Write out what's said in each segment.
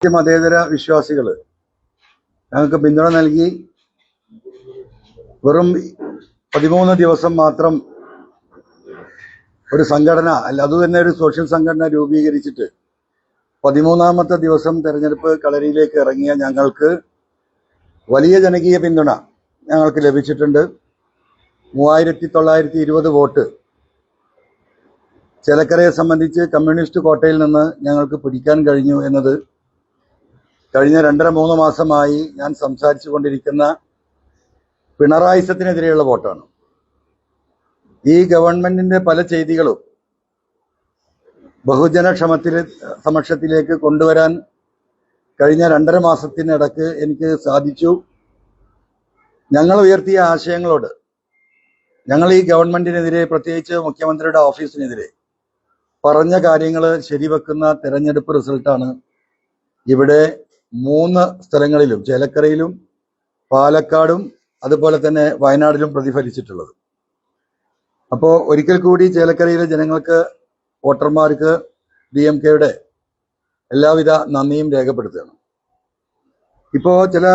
മതേതര വിശ്വാസികൾ ഞങ്ങൾക്ക് പിന്തുണ നൽകി വെറും 13 ദിവസം മാത്രം ഒരു സംഘടന അതുതന്നെ ഒരു സോഷ്യൽ സംഘടന രൂപീകരിച്ചിട്ട് 13ാമത്തെ ദിവസം തെരഞ്ഞെടുപ്പ് കളരിയിലേക്ക് ഇറങ്ങിയ ഞങ്ങൾക്ക് വലിയ ജനകീയ പിന്തുണ ഞങ്ങൾക്ക് ലഭിച്ചിട്ടുണ്ട്. 3920 വോട്ട് ചേലക്കരയെ സംബന്ധിച്ച് കമ്മ്യൂണിസ്റ്റ് കോട്ടയിൽ നിന്ന് ഞങ്ങൾക്ക് പിടിക്കാൻ കഴിഞ്ഞു എന്നത് കഴിഞ്ഞ 2.5-3 മാസമായി ഞാൻ സംസാരിച്ചു കൊണ്ടിരിക്കുന്ന പിണറായിസത്തിനെതിരെയുള്ള വോട്ടാണ്. ഈ ഗവൺമെന്റിന്റെ പല ചെയ്തികളും ബഹുജന സമക്ഷത്തിലേക്ക് കൊണ്ടുവരാൻ കഴിഞ്ഞ 2.5 മാസത്തിനിടക്ക് എനിക്ക് സാധിച്ചു. ഞങ്ങൾ ഉയർത്തിയ ആശയങ്ങളോട് ഞങ്ങൾ ഈ ഗവൺമെന്റിനെതിരെ, പ്രത്യേകിച്ച് മുഖ്യമന്ത്രിയുടെ ഓഫീസിനെതിരെ പറഞ്ഞ കാര്യങ്ങൾ ശരിവെക്കുന്ന തെരഞ്ഞെടുപ്പ് റിസൾട്ടാണ് ഇവിടെ 3 സ്ഥലങ്ങളിലും, ചേലക്കരയിലും പാലക്കാടും അതുപോലെ തന്നെ വയനാടിലും പ്രതിഫലിച്ചിട്ടുള്ളത്. അപ്പോൾ ഒരിക്കൽ കൂടി ചേലക്കരയിലെ ജനങ്ങൾക്ക്, വോട്ടർമാർക്ക് DMKയുടെ എല്ലാവിധ നന്ദിയും രേഖപ്പെടുത്തുകയാണ്. ഇപ്പോൾ ചില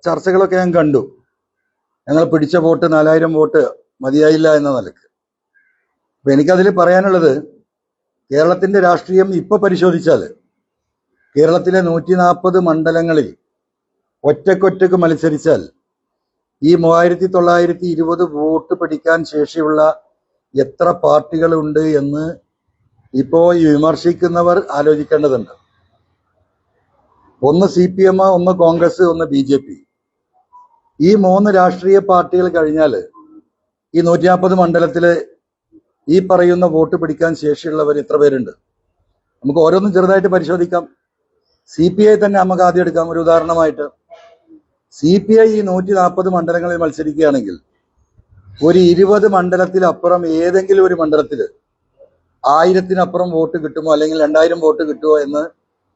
ചർച്ചകളൊക്കെ ഞാൻ കണ്ടു. ഞങ്ങൾ പിടിച്ച വോട്ട് 4000 വോട്ട് മതിയായില്ല എന്ന നിലക്ക്. അപ്പം എനിക്കതിൽ പറയാനുള്ളത്, കേരളത്തിന്റെ രാഷ്ട്രീയം ഇപ്പോൾ പരിശോധിച്ചാൽ കേരളത്തിലെ 140 മണ്ഡലങ്ങളിൽ ഒറ്റക്കൊറ്റക്ക് മത്സരിച്ചാൽ ഈ 3920 വോട്ട് പിടിക്കാൻ ശേഷിയുള്ള എത്ര പാർട്ടികളുണ്ട് എന്ന് ഇപ്പോൾ ഈ വിമർശിക്കുന്നവർ ആലോചിക്കേണ്ടതുണ്ട്. ഒന്ന് CPM, ഒന്ന് കോൺഗ്രസ്, ഒന്ന് BJP. ഈ 3 രാഷ്ട്രീയ പാർട്ടികൾ കഴിഞ്ഞാൽ ഈ 140 മണ്ഡലത്തില് ഈ പറയുന്ന വോട്ട് പിടിക്കാൻ ശേഷിയുള്ളവർ എത്ര പേരുണ്ട്? നമുക്ക് ഓരോന്നും ചെറുതായിട്ട് പരിശോധിക്കാം. CPI തന്നെ നമുക്ക് ആദ്യം എടുക്കാം. ഒരു ഉദാഹരണമായിട്ട് CPI ഈ 140 മണ്ഡലങ്ങളിൽ മത്സരിക്കുകയാണെങ്കിൽ ഒരു 20 മണ്ഡലത്തിലപ്പുറം ഏതെങ്കിലും ഒരു മണ്ഡലത്തിൽ 1000-ത്തിനപ്പുറം വോട്ട് കിട്ടുമോ അല്ലെങ്കിൽ 2000 വോട്ട് കിട്ടുമോ എന്ന്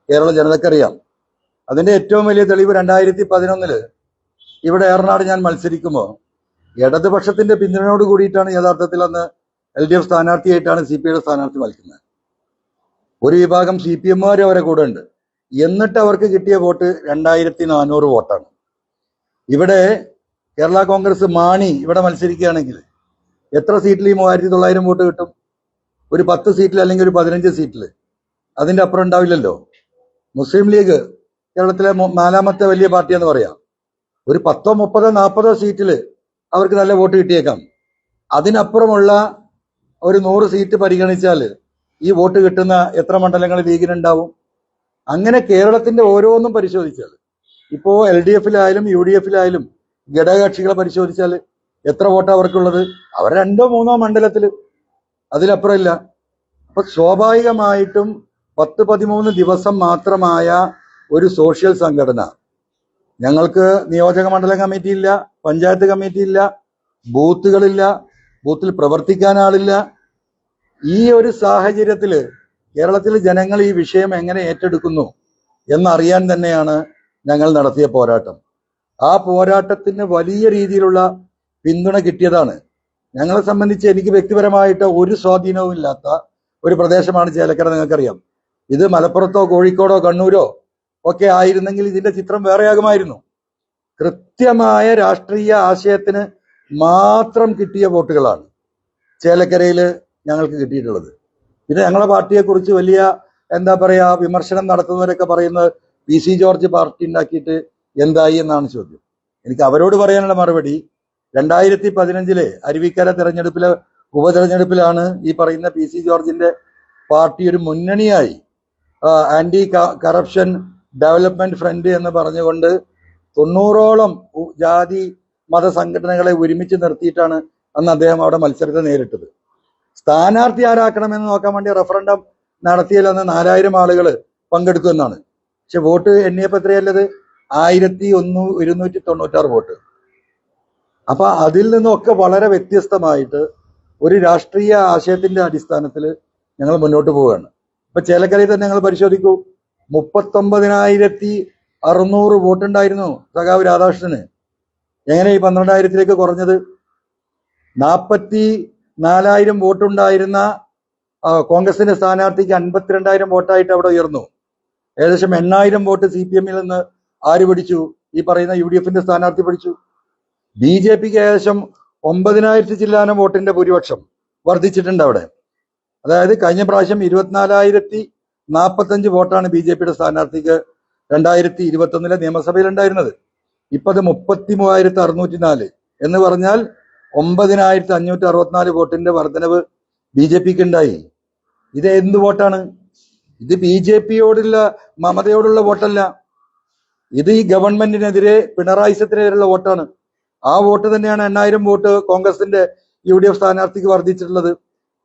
കേരള ജനതക്കറിയാം. അതിന്റെ ഏറ്റവും വലിയ തെളിവ് 2011 ഇവിടെ ഏറനാട് ഞാൻ മത്സരിക്കുമ്പോൾ ഇടതുപക്ഷത്തിന്റെ പിന്തുണയോട് കൂടിയിട്ടാണ് യഥാർത്ഥത്തിൽ അന്ന് LDF സ്ഥാനാർത്ഥിയായിട്ടാണ് CPIയുടെ സ്ഥാനാർത്ഥി മത്സരിക്കുന്നത്. ഒരു വിഭാഗം CPMമാർ അവരെ കൂടെ ഉണ്ട്. എന്നിട്ട് അവർക്ക് കിട്ടിയ വോട്ട് 2400 വോട്ടാണ്. ഇവിടെ കേരള കോൺഗ്രസ് മാണി ഇവിടെ മത്സരിക്കുകയാണെങ്കിൽ എത്ര സീറ്റിൽ ഈ 3900 വോട്ട് കിട്ടും? ഒരു 10 സീറ്റിൽ അല്ലെങ്കിൽ ഒരു 15 സീറ്റിൽ, അതിന്റെ അപ്പുറം ഉണ്ടാവില്ലല്ലോ. മുസ്ലിം ലീഗ് കേരളത്തിലെ 4ാമത്തെ വലിയ പാർട്ടിയെന്ന് പറയാം. ഒരു 10, 30, 40 സീറ്റിൽ അവർക്ക് നല്ല വോട്ട് കിട്ടിയേക്കാം. അതിനപ്പുറമുള്ള ഒരു 100 സീറ്റ് പരിഗണിച്ചാൽ ഈ വോട്ട് കിട്ടുന്ന എത്ര മണ്ഡലങ്ങൾ ലീഗിനുണ്ടാവും? അങ്ങനെ കേരളത്തിന്റെ ഓരോന്നും പരിശോധിച്ചാൽ, ഇപ്പോ LDFിലായാലും UDFിലായാലും ഘടകകക്ഷികളെ പരിശോധിച്ചാൽ എത്ര വോട്ടാണ് അവർക്കുള്ളത്? അവർ 2-3 മണ്ഡലത്തിൽ, അതിലപ്പുറം ഇല്ല. അപ്പൊ സ്വാഭാവികമായിട്ടും 10-13 ദിവസം മാത്രമായ ഒരു സോഷ്യൽ സംഘടന, ഞങ്ങൾക്ക് നിയോജക മണ്ഡലം കമ്മിറ്റി ഇല്ല, പഞ്ചായത്ത് കമ്മിറ്റി ഇല്ല, ബൂത്തുകളില്ല, ബൂത്തിൽ പ്രവർത്തിക്കാൻ ആളില്ല. ഈ ഒരു സാഹചര്യത്തില് കേരളത്തിലെ ജനങ്ങൾ ഈ വിഷയം എങ്ങനെ ഏറ്റെടുക്കുന്നു എന്നറിയാൻ തന്നെയാണ് ഞങ്ങൾ നടത്തിയ പോരാട്ടം. ആ പോരാട്ടത്തിന് വലിയ രീതിയിലുള്ള പിന്തുണ കിട്ടിയതാണ്. ഞങ്ങളെ സംബന്ധിച്ച് എനിക്ക് വ്യക്തിപരമായിട്ട് ഒരു സ്വാധീനവും ഇല്ലാത്ത ഒരു പ്രദേശമാണ് ചേലക്കര. നിങ്ങൾക്കറിയാം, ഇത് മലപ്പുറത്തോ കോഴിക്കോടോ കണ്ണൂരോ ഒക്കെ ആയിരുന്നെങ്കിൽ ഇതിന്റെ ചിത്രം വേറെയാകുമായിരുന്നു. കൃത്യമായ രാഷ്ട്രീയ ആശയത്തിന് മാത്രം കിട്ടിയ വോട്ടുകളാണ് ചേലക്കരയിൽ ഞങ്ങൾക്ക് കിട്ടിയിട്ടുള്ളത്. പിന്നെ ഞങ്ങളെ പാർട്ടിയെക്കുറിച്ച് വലിയ വിമർശനം നടത്തുന്നവരൊക്കെ പറയുന്നത് PC ജോർജ് പാർട്ടി ഉണ്ടാക്കിയിട്ട് എന്തായി എന്നാണ് ചോദ്യം. എനിക്ക് അവരോട് പറയാനുള്ള മറുപടി, 2015 അരുവിക്കര ഉപതെരഞ്ഞെടുപ്പിലാണ് ഈ പറയുന്ന PC ജോർജിന്റെ പാർട്ടി ഒരു മുന്നണിയായി ആന്റി കറപ്ഷൻ ഡെവലപ്മെന്റ് ഫ്രണ്ട് എന്ന് പറഞ്ഞുകൊണ്ട് 90ഓളം ജാതി മത സംഘടനകളെ ഒരുമിച്ച് നിർത്തിയിട്ടാണ് അന്ന് അദ്ദേഹം അവിടെ മത്സരത്തെ നേരിട്ടത്. സ്ഥാനാർത്ഥി ആരാക്കണമെന്ന് നോക്കാൻ വേണ്ടി റഫറൻഡം നടത്തിയാൽ അന്ന് 4000 ആളുകൾ പങ്കെടുക്കുമെന്നാണ്. പക്ഷെ വോട്ട് എണ്ണിയപ്പോൾ എത്രയല്ലത്? 1296 വോട്ട്. അപ്പൊ അതിൽ നിന്നൊക്കെ വളരെ വ്യത്യസ്തമായിട്ട് ഒരു രാഷ്ട്രീയ ആശയത്തിന്റെ അടിസ്ഥാനത്തിൽ ഞങ്ങൾ മുന്നോട്ട് പോവുകയാണ്. ഇപ്പൊ ചേലക്കരയിൽ തന്നെ ഞങ്ങൾ പരിശോധിക്കൂ, 39,600 വോട്ടുണ്ടായിരുന്നു സഖാവ് രാധാകൃഷ്ണന്. എങ്ങനെ ഈ 12,000-ലേക്ക് കുറഞ്ഞത്? 44,000 വോട്ടുണ്ടായിരുന്ന കോൺഗ്രസിന്റെ സ്ഥാനാർത്ഥിക്ക് 52,000 വോട്ടായിട്ട് അവിടെ ഉയർന്നു. ഏകദേശം 8,000 വോട്ട് CPM നിന്ന് ആര് പിടിച്ചു? ഈ പറയുന്ന UDF സ്ഥാനാർത്ഥി പിടിച്ചു. BJPക്ക് ഏകദേശം 9,000 ചില്ലാനം വോട്ടിന്റെ ഭൂരിപക്ഷം വർദ്ധിച്ചിട്ടുണ്ട് അവിടെ. അതായത് കഴിഞ്ഞ പ്രാവശ്യം 24,045 വോട്ടാണ് BJPയുടെ സ്ഥാനാർത്ഥിക്ക് 2021 നിയമസഭയിൽ ഉണ്ടായിരുന്നത്. ഇപ്പൊ അത് 33,604 എന്ന് പറഞ്ഞാൽ 9,564 വോട്ടിന്റെ വർധനവ് BJPക്ക് ഉണ്ടായി. ഇത് എന്ത് വോട്ടാണ്? ഇത് BJPയോടുള്ള മമതയോടുള്ള വോട്ടല്ല. ഇത് ഈ ഗവൺമെന്റിനെതിരെ പിണറായിസത്തിനെതിരെയുള്ള വോട്ടാണ്. ആ വോട്ട് തന്നെയാണ് 8,000 വോട്ട് കോൺഗ്രസിന്റെ UDF സ്ഥാനാർത്ഥിക്ക് വർദ്ധിച്ചിട്ടുള്ളത്.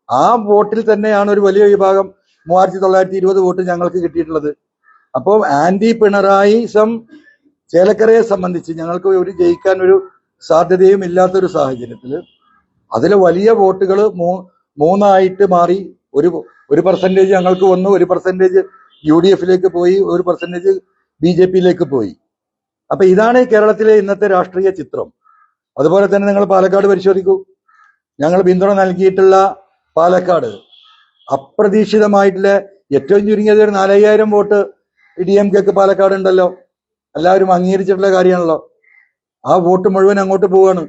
ആ വോട്ടിൽ തന്നെയാണ് ഒരു വലിയ വിഭാഗം 3,920 വോട്ട് ഞങ്ങൾക്ക് കിട്ടിയിട്ടുള്ളത്. അപ്പോൾ ആന്റി പിണറായിസം ചേലക്കരയെ സംബന്ധിച്ച് ഞങ്ങൾക്ക് ജയിക്കാൻ ഒരു സാധ്യതയും ഇല്ലാത്തൊരു സാഹചര്യത്തിൽ അതിലെ വലിയ വോട്ടുകൾ മൂന്നായിട്ട് മാറി. ഒരു പെർസെന്റേജ് ഞങ്ങൾക്ക് വന്നു, ഒരു പെർസെന്റേജ് UDFിലേക്ക് പോയി, ഒരു പെർസെന്റേജ് BJPയിലേക്ക് പോയി. അപ്പൊ ഇതാണ് കേരളത്തിലെ ഇന്നത്തെ രാഷ്ട്രീയ ചിത്രം. അതുപോലെ തന്നെ നിങ്ങൾ പാലക്കാട് പരിശോധിക്കൂ. ഞങ്ങൾ പിന്തുണ നൽകിയിട്ടുള്ള പാലക്കാട് അപ്രതീക്ഷിതമായിട്ടുള്ള ഏറ്റവും ചുരുങ്ങിയത് ഒരു 4,000 വോട്ട് DMKക്ക് പാലക്കാട് ഉണ്ടല്ലോ. എല്ലാവരും അംഗീകരിച്ചിട്ടുള്ള കാര്യമാണല്ലോ. ആ വോട്ട് മുഴുവൻ അങ്ങോട്ട് പോവുകയാണ്.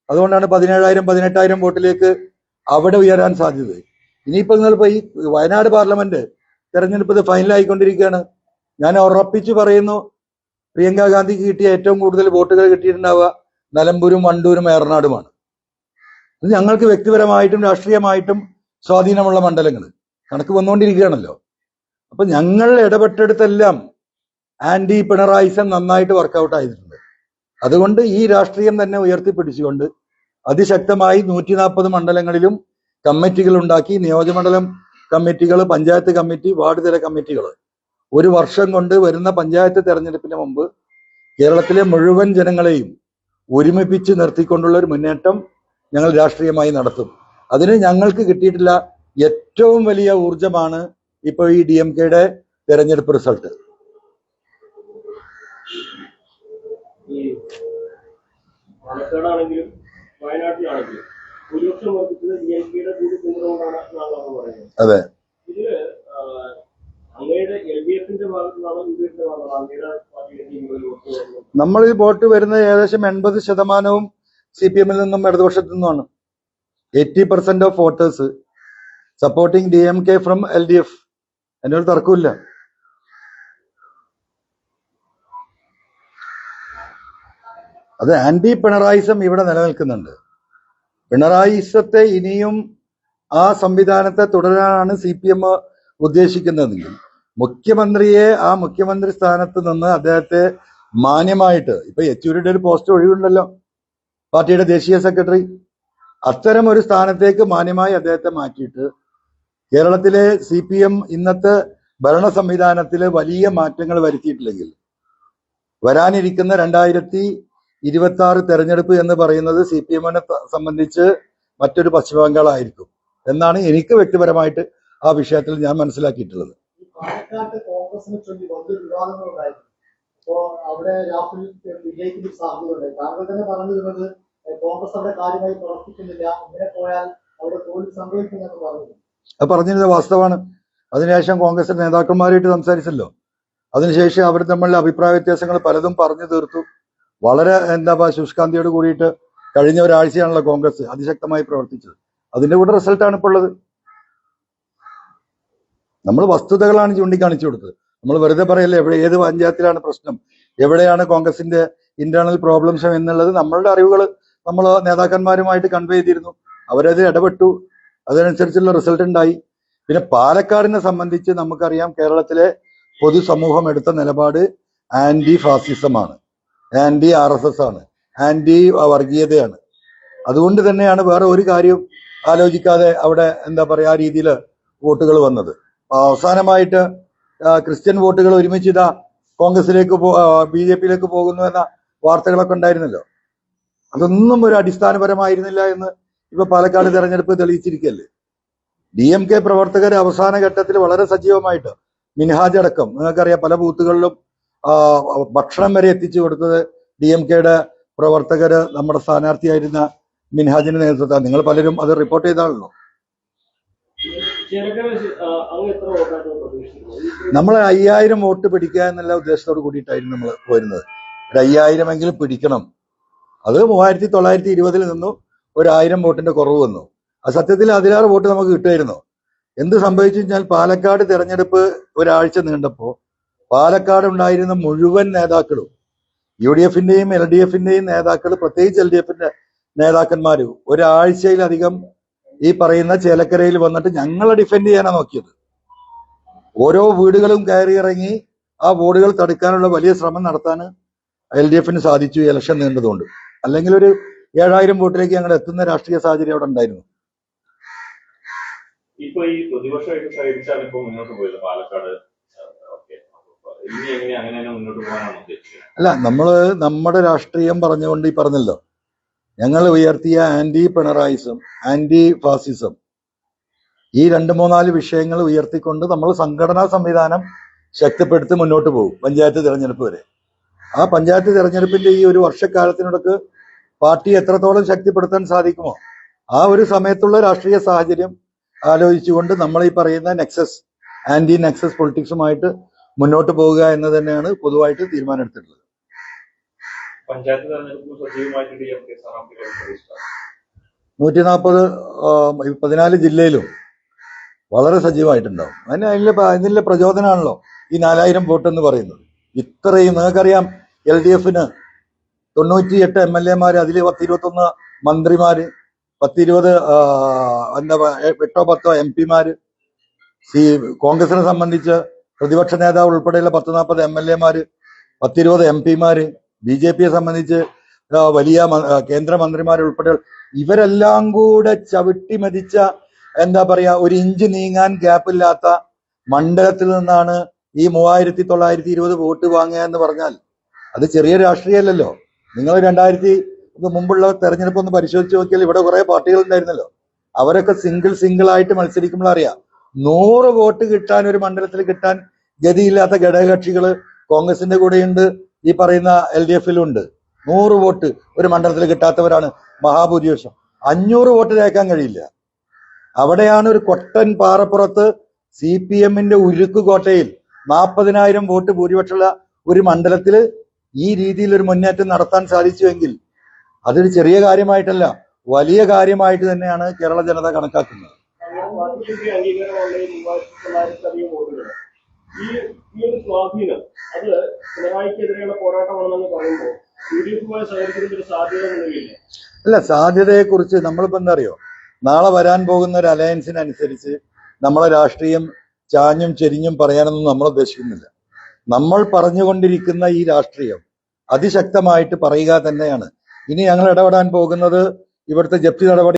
അതുകൊണ്ടാണ് 17,000 18,000 വോട്ടിലേക്ക് അവിടെ ഉയരാൻ സാധ്യത. ഇനിയിപ്പോ നിങ്ങളിപ്പോ ഈ വയനാട് പാർലമെന്റ് തെരഞ്ഞെടുപ്പ് ഇത് ഫൈനലായിക്കൊണ്ടിരിക്കുകയാണ്. ഞാൻ ഉറപ്പിച്ചു പറയുന്നു, പ്രിയങ്ക ഗാന്ധിക്ക് കിട്ടിയ ഏറ്റവും കൂടുതൽ വോട്ടുകൾ കിട്ടിയിട്ടുണ്ടാവുക നിലമ്പൂരും വണ്ടൂരും ഏറനാടുമാണ്. ഇത് ഞങ്ങൾക്ക് വ്യക്തിപരമായിട്ടും രാഷ്ട്രീയമായിട്ടും സ്വാധീനമുള്ള മണ്ഡലങ്ങൾ കണക്ക് വന്നുകൊണ്ടിരിക്കുകയാണല്ലോ. അപ്പൊ ഞങ്ങൾ ഇടപെട്ടെടുത്തെല്ലാം ആന്റി പിണറായിസം നന്നായിട്ട് വർക്കൗട്ട് ആയിട്ടുണ്ട്. അതുകൊണ്ട് ഈ രാഷ്ട്രീയം തന്നെ ഉയർത്തിപ്പിടിച്ചുകൊണ്ട് അതിശക്തമായി 140 മണ്ഡലങ്ങളിലും കമ്മിറ്റികൾ ഉണ്ടാക്കി, നിയോജകമണ്ഡലം കമ്മിറ്റികൾ, പഞ്ചായത്ത് കമ്മിറ്റി, വാർഡ് തല കമ്മിറ്റികൾ ഒരു വർഷം കൊണ്ട് വരുന്ന പഞ്ചായത്ത് തെരഞ്ഞെടുപ്പിന് മുമ്പ് കേരളത്തിലെ മുഴുവൻ ജനങ്ങളെയും ഒരുമിപ്പിച്ച് നിർത്തിക്കൊണ്ടുള്ള ഒരു മുന്നേറ്റം ഞങ്ങൾ രാഷ്ട്രീയമായി നടത്തും. അതിന് ഞങ്ങൾക്ക് കിട്ടിയിട്ടുള്ള ഏറ്റവും വലിയ ഊർജമാണ് ഇപ്പോൾ ഈ DMKയുടെ തെരഞ്ഞെടുപ്പ് റിസൾട്ട്. പാലക്കാടാണെങ്കിലും വയനാട്ടിലാണെങ്കിലും ഭൂരിപക്ഷം വർദ്ധിച്ചത് DMKയുടെ കൂടി പിന്തുണകൊണ്ടാണ് പറയുന്നത്. അതെ, ഇതില് അങ്ങയുടെ LDFന്റെ ഭാഗത്തുനിന്നാണ് UDFന്റെ ഭാഗത്താണ് അങ്ങയുടെ നമ്മൾ ഈ വോട്ട് വരുന്നത് ഏകദേശം 80% CPMൽ നിന്നും ഇടതുപക്ഷത്തു നിന്നുമാണ്. 80% of voters supporting DMK from LDF. എന്നൊരു തർക്കമില്ല. അത് ആന്റി പിണറായിസം ഇവിടെ നിലനിൽക്കുന്നുണ്ട്. പിണറായിസത്തെ ഇനിയും ആ സംവിധാനത്തെ തുടരാനാണ് CPM ഉദ്ദേശിക്കുന്നതെങ്കിൽ മുഖ്യമന്ത്രിയെ ആ മുഖ്യമന്ത്രി സ്ഥാനത്ത് നിന്ന് അദ്ദേഹത്തെ മാന്യമായിട്ട്, ഇപ്പൊ യെച്ചൂരിയുടെ ഒരു പോസ്റ്റ് ഒഴിവുണ്ടല്ലോ, പാർട്ടിയുടെ ദേശീയ സെക്രട്ടറി, അത്തരം ഒരു സ്ഥാനത്തേക്ക് മാന്യമായി അദ്ദേഹത്തെ മാറ്റിയിട്ട് കേരളത്തിലെ CPM ഇന്നത്തെ ഭരണ സംവിധാനത്തിൽ വലിയ മാറ്റങ്ങൾ വരുത്തിയിട്ടില്ലെങ്കിൽ വരാനിരിക്കുന്ന 2026 തെരഞ്ഞെടുപ്പ് എന്ന് പറയുന്നത് CPMനെ സംബന്ധിച്ച് മറ്റൊരു പശ്ചിമ ബംഗാളായിരിക്കും എന്നാണ് എനിക്ക് വ്യക്തിപരമായിട്ട് ആ വിഷയത്തിൽ ഞാൻ മനസ്സിലാക്കിയിട്ടുള്ളത്. പാലക്കാട്ട് കോൺഗ്രസിനെ ചൊല്ലി വലിയ വിവാദങ്ങളുണ്ടായിരുന്നു. അപ്പോ അവിടെ രാഹുൽ വിജയിക്കുന്ന സാധ്യതയുണ്ട്. താങ്കൾ തന്നെ പറഞ്ഞിരുന്നത് കോൺഗ്രസ് അവിടെ കാര്യമായി പ്രവർത്തിക്കുന്നില്ല, ഇങ്ങനെ പോയാൽ അവിടെ തോൽവി സംഭവിക്കുമെന്ന് പറഞ്ഞു. അത് പറഞ്ഞിരുന്നത് വാസ്തവമാണ്. അതിനുശേഷം കോൺഗ്രസ് നേതാക്കന്മാരായിട്ട് സംസാരിച്ചല്ലോ. അതിനുശേഷം അവർ തമ്മിലുള്ള അഭിപ്രായ വ്യത്യാസങ്ങൾ പലതും പറഞ്ഞു തീർത്തു. വളരെ ശുഷ്കാന്തിയോട് കൂടിയിട്ട് കഴിഞ്ഞ ഒരാഴ്ചയാണല്ലോ കോൺഗ്രസ് അതിശക്തമായി പ്രവർത്തിച്ചത്. അതിന്റെ കൂടെ റിസൾട്ടാണ് ഇപ്പോൾ ഉള്ളത്. നമ്മൾ വസ്തുതകളാണ് ചൂണ്ടിക്കാണിച്ചു കൊടുത്തത്. നമ്മൾ വെറുതെ പറയല്ലേ ഏത് പഞ്ചായത്തിലാണ് പ്രശ്നം, എവിടെയാണ് കോൺഗ്രസിന്റെ ഇന്റേണൽ പ്രോബ്ലംസ് എന്നുള്ളത് നമ്മളുടെ അറിവുകൾ നമ്മൾ നേതാക്കന്മാരുമായിട്ട് കൺവേ ചെയ്തിരുന്നു. അവരത് ഇടപെട്ടു, അതനുസരിച്ചുള്ള റിസൾട്ട് ഉണ്ടായി. പിന്നെ പാലക്കാടിനെ സംബന്ധിച്ച് നമുക്കറിയാം, കേരളത്തിലെ പൊതുസമൂഹം എടുത്ത നിലപാട് ആന്റി ഫാസിസമാണ്, ആന്റി RSS ആണ്, ആന്റി വർഗീയതയാണ്. അതുകൊണ്ട് തന്നെയാണ് വേറെ ഒരു കാര്യം ആലോചിക്കാതെ അവിടെ ആ രീതിയിൽ വോട്ടുകൾ വന്നത്. അവസാനമായിട്ട് ക്രിസ്ത്യൻ വോട്ടുകൾ ഒരുമിച്ച് ഇതാ കോൺഗ്രസിലേക്ക് BJPയിലേക്ക് പോകുന്നു എന്ന വാർത്തകളൊക്കെ ഉണ്ടായിരുന്നല്ലോ. അതൊന്നും ഒരു അടിസ്ഥാനപരമായിരുന്നില്ല എന്ന് ഇപ്പൊ പാലക്കാട് തെരഞ്ഞെടുപ്പ് തെളിയിച്ചിരിക്കല്ലേ. DMK പ്രവർത്തകർ അവസാന ഘട്ടത്തിൽ വളരെ സജീവമായിട്ട് മിൻഹാജ് അടക്കം നിങ്ങൾക്കറിയാം പല ബൂത്തുകളിലും ഭക്ഷണം വരെ എത്തിച്ചു കൊടുത്തത് DMKയുടെ പ്രവർത്തകര് നമ്മുടെ സ്ഥാനാർത്ഥിയായിരുന്ന മിൻഹാജിന്റെ നേതൃത്വത്തിൽ. നിങ്ങൾ പലരും അത് റിപ്പോർട്ട് ചെയ്താണല്ലോ. ചേലക്കര അങ്ങ് എത്ര വോട്ടായിട്ട് പ്രതീക്ഷിക്കുന്നു? നമ്മൾ 5000 വോട്ട് പിടിക്കുക എന്നുള്ള ഉദ്ദേശത്തോട് കൂടിയിട്ടായിരുന്നു നമ്മൾ പോരുന്നത്. ഒരു 5000 എങ്കിലും പിടിക്കണം. അത് 3920 നിന്നു ഒരു 1000 വോട്ടിന്റെ കുറവ് വന്നു. അത് സത്യത്തിൽ അതിലേറെ വോട്ട് നമുക്ക് കിട്ടുമായിരുന്നു. എന്ത് സംഭവിച്ചു കഴിഞ്ഞാൽ പാലക്കാട് തെരഞ്ഞെടുപ്പ് ഒരാഴ്ച നീണ്ടപ്പോൾ പാലക്കാട് ഉണ്ടായിരുന്ന മുഴുവൻ നേതാക്കളും UDF-ന്റെയും LDF-ന്റെയും നേതാക്കൾ, പ്രത്യേകിച്ച് LDF-ന്റെ നേതാക്കന്മാർ ഒരാഴ്ചയിലധികം ഈ പറയുന്ന ചേലക്കരയിൽ വന്നിട്ട് ഞങ്ങളെ ഡിഫെൻഡ് ചെയ്യാനാണ് നോക്കിയത്. ഓരോ വീടുകളും കയറി ഇറങ്ങി ആ വോട്ടുകൾ തടുക്കാനുള്ള വലിയ ശ്രമം നടത്താൻ LDF-ന് സാധിച്ചു, ഇലക്ഷൻ നീണ്ടതുകൊണ്ട്. അല്ലെങ്കിൽ ഒരു 7000 വോട്ടിലേക്ക് ഞങ്ങൾ എത്തുന്ന രാഷ്ട്രീയ സാഹചര്യം അവിടെ ഉണ്ടായിരുന്നു. ഇപ്പൊ ഈ പ്രതിപക്ഷമായിട്ട് സഹകരിച്ചാണ് ഇപ്പൊ മുന്നോട്ട് പോയത് പാലക്കാട്. ഇനി എങ്ങനെ അങ്ങനെ തന്നെ മുന്നോട്ട് പോകാനാണ് ഉദ്ദേശിക്കുന്നത്? അല്ല, നമ്മുടെ രാഷ്ട്രീയം പറഞ്ഞുകൊണ്ട് ഈ പറഞ്ഞല്ലോ, ഞങ്ങൾ ഉയർത്തിയ ആന്റി പിണറായിസം, ആന്റി ഫാസിസം, ഈ 2-3-4 വിഷയങ്ങൾ ഉയർത്തിക്കൊണ്ട് നമ്മൾ സംഘടനാ സംവിധാനം ശക്തിപ്പെടുത്തി മുന്നോട്ട് പോകും പഞ്ചായത്ത് തെരഞ്ഞെടുപ്പ് വരെ. ആ പഞ്ചായത്ത് തെരഞ്ഞെടുപ്പിന്റെ ഈ ഒരു വർഷക്കാലത്തിനൊക്കെ പാർട്ടി എത്രത്തോളം ശക്തിപ്പെടുത്താൻ സാധിക്കുമോ ആ ഒരു സമയത്തുള്ള രാഷ്ട്രീയ സാഹചര്യം ആലോചിച്ചുകൊണ്ട് നമ്മൾ ഈ പറയുന്ന ആന്റി നെക്സസ് പൊളിറ്റിക്സുമായിട്ട് മുന്നോട്ട് പോവുക എന്ന് തന്നെയാണ് പൊതുവായിട്ട് തീരുമാനമെടുത്തിട്ടുള്ളത്. പഞ്ചായത്ത് തെരഞ്ഞെടുപ്പ് സജീവമായിട്ട് DMK സ്ഥാനാർത്ഥികൾ 14 ജില്ലയിലും വളരെ സജീവമായിട്ടുണ്ടാവും. അതിന്റെ പ്രചോദനമാണല്ലോ ഈ 4000 വോട്ട് എന്ന് പറയുന്നത്. ഇത്രയും നിങ്ങൾക്കറിയാം, LDF-ന് 98 MLA-മാർ, അതിൽ 10-21 മന്ത്രിമാര്, 10-20 8-10 MP-മാര്. കോൺഗ്രസിനെ സംബന്ധിച്ച് പ്രതിപക്ഷ നേതാവ് ഉൾപ്പെടെയുള്ള 10-40 MLA-മാര്, 10-20 MP-മാര്. BJP-യെ സംബന്ധിച്ച് വലിയ കേന്ദ്രമന്ത്രിമാർ ഉൾപ്പെടെ ഇവരെല്ലാം കൂടെ ചവിട്ടി മതിച്ച ഒരു ഇഞ്ച് നീങ്ങാൻ ഗ്യാപ്പില്ലാത്ത മണ്ഡലത്തിൽ നിന്നാണ് ഈ 3920 വോട്ട് വാങ്ങുക എന്ന് പറഞ്ഞാൽ അത് ചെറിയ രാഷ്ട്രീയമല്ലല്ലോ. നിങ്ങൾ 2000 മുമ്പുള്ള തെരഞ്ഞെടുപ്പ് ഒന്ന് പരിശോധിച്ച് നോക്കിയാൽ ഇവിടെ കുറെ പാർട്ടികൾ ഉണ്ടായിരുന്നല്ലോ. അവരൊക്കെ സിംഗിൾ ആയിട്ട് മത്സരിക്കുമ്പോൾ അറിയാം, 100 വോട്ട് കിട്ടാൻ ഒരു മണ്ഡലത്തിൽ കിട്ടാൻ ഗതിയില്ലാത്ത ഘടകകക്ഷികൾ കോൺഗ്രസിന്റെ കൂടെയുണ്ട്, ഈ പറയുന്ന LDF-ലുണ്ട്. 100 വോട്ട് ഒരു മണ്ഡലത്തിൽ കിട്ടാത്തവരാണ് മഹാഭൂരിപക്ഷം. 500 വോട്ട് രേക്കാൻ കഴിയില്ല. അവിടെയാണ് ഒരു കൊട്ടൻ പാറപ്പുറത്ത് CPM-ന്റെ ഉരുക്ക് കോട്ടയിൽ 40,000 വോട്ട് ഭൂരിപക്ഷമുള്ള ഒരു മണ്ഡലത്തിൽ ഈ രീതിയിൽ ഒരു മുന്നേറ്റം നടത്താൻ സാധിച്ചുവെങ്കിൽ അതൊരു ചെറിയ കാര്യമായിട്ടല്ല, വലിയ കാര്യമായിട്ട് തന്നെയാണ് കേരള ജനത കണക്കാക്കുന്നത്. അംഗീകാരമുള്ള വോട്ടുകൾ ഈ ഒരു സ്വാധീനം അത് പിണറായിക്കെതിരെയുള്ള പോരാട്ടമാണെന്ന് പറയുമ്പോൾ UDF-മായി സഹകരിക്കുന്നതിന് ഒരു സാധ്യത നിലവില്ല. അല്ല, സാധ്യതയെക്കുറിച്ച് നമ്മളിപ്പോ എന്താ അറിയോ, നാളെ വരാൻ പോകുന്ന ഒരു അലയൻസിനനുസരിച്ച് നമ്മളെ രാഷ്ട്രീയം ചാഞ്ഞും ചെരിഞ്ഞും പറയാനൊന്നും നമ്മൾ ഉദ്ദേശിക്കുന്നില്ല. നമ്മൾ പറഞ്ഞുകൊണ്ടിരിക്കുന്ന ഈ രാഷ്ട്രീയം അതിശക്തമായിട്ട് പറയുക തന്നെയാണ്. ഇനി ഞങ്ങൾ ഇടപെടാൻ പോകുന്നത് ഇവിടുത്തെ ജപ്തി നടപടി